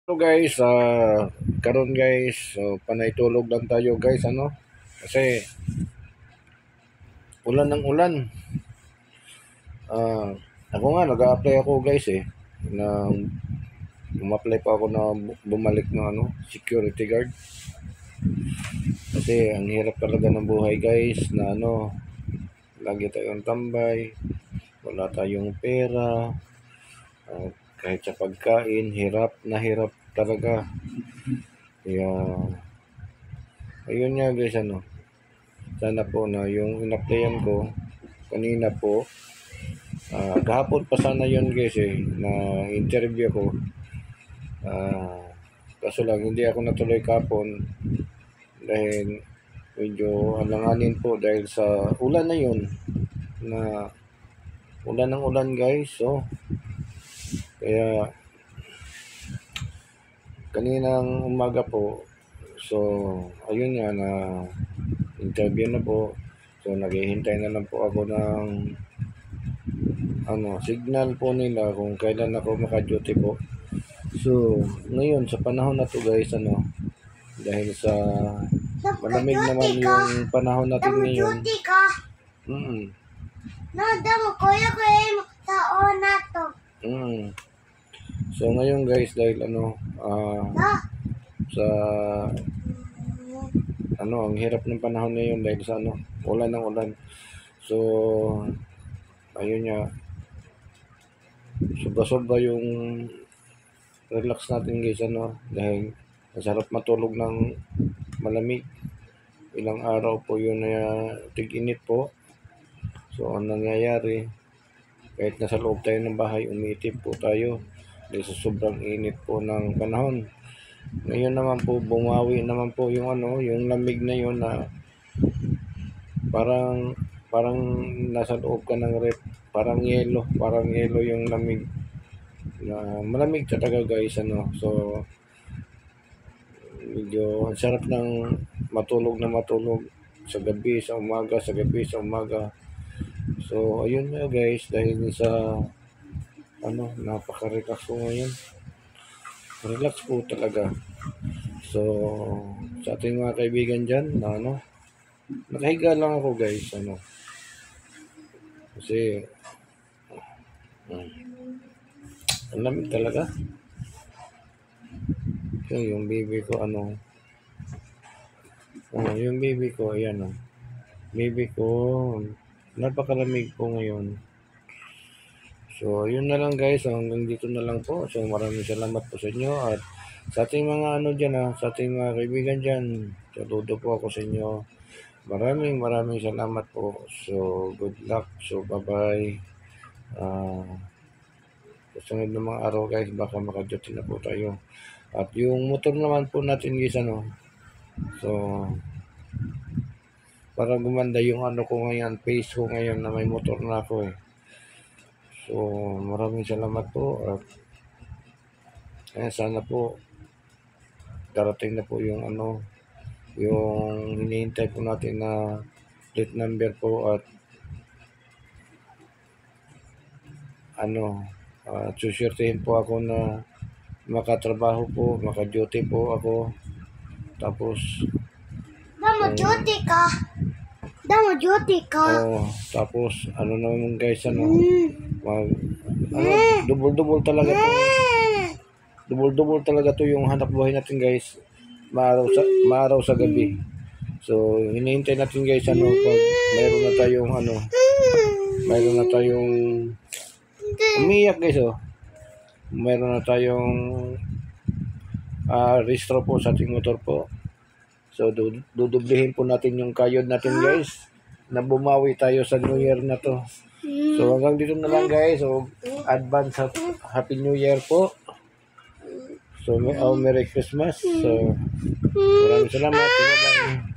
So guys, karon guys, so panay tulog lang tayo guys, ano? Kasi ulan ng ulan. Ah, ako nga nag-a-apply ako guys na umapply pa ako na bumalik ng security guard. Kasi ang hirap talaga ng buhay guys na lagi tayong tambay, wala tayong pera, kahit sa pagkain, hirap talaga. Kaya ayun nga guys, sana po na yung in-applyan ko kanina po, kahapon pa sana yun guys na interview ko. Kaso lang hindi ako natuloy kahapon dahil medyo alanganin po dahil sa ulan na yun, na ulan ng ulan guys. So kaya kaninang umaga po, so ayun nga na interview na po. So naghihintay na lang po ako ng signal po nila kung kailan ako maka-duty po. So ngayon sa panahon na to guys, dahil sa malamig naman yung panahon natin ngayon. So ngayon guys, dahil sa ang hirap ng panahon ngayon dahil sa ulan ng ulan. So ayun nga, sobra yung relax natin guys, dahil masarap matulog ng malamig. Ilang araw po yun na tig-init po. So ang nangyayari, kahit nasa loob tayo ng bahay, umiitip po tayo dahil sa sobrang init po ng panahon. Ngayon naman po, bumawi naman po yung yung lamig na yun na parang nasa loob ka ng rep, parang yelo yung lamig, na malamig talaga guys, so medyo sarap ng matulog sa gabi, sa umaga, so ayun nga guys, dahil sa napaka-relax ko ngayon, relax po talaga. So sa ating mga kaibigan dyan na nakahiga lang ako guys, kasi ang lamig talaga. So yung baby ko yung baby ko, ayan baby ko, napakalamig po ngayon. So yun na lang guys, hanggang dito na lang po. So maraming salamat po sa inyo, at sa ating mga dyan, sa ating mga kaibigan dyan, saludo po ako sa inyo. Maraming salamat po. So good luck. So bye bye. Sa sunod na mga araw guys, baka maka-duty na po tayo. At yung motor naman po natin guys, so para gumanda yung ko ngayon, pace ko ngayon na may motor na ako So maraming salamat po, at sana po darating na po yung yung hinihintay po natin na plate number po, at susurtihin po ako na makatrabaho po, maka-duty po ako. Tapos tapos naman guys, double talaga to. Double talaga to yung hanap buhay natin guys. Maaraw sa gabi. So hinihintay natin guys, pag mayroon na tayong umiyak guys, mayroon na tayong restro po sa ating motor po. So dudublihin po natin yung kayod natin guys, na bumawi tayo sa New Year na to. So hanggang dito na lang guys. So advance Happy New Year po. So Merry Christmas. So maraming salamat. Bye-bye.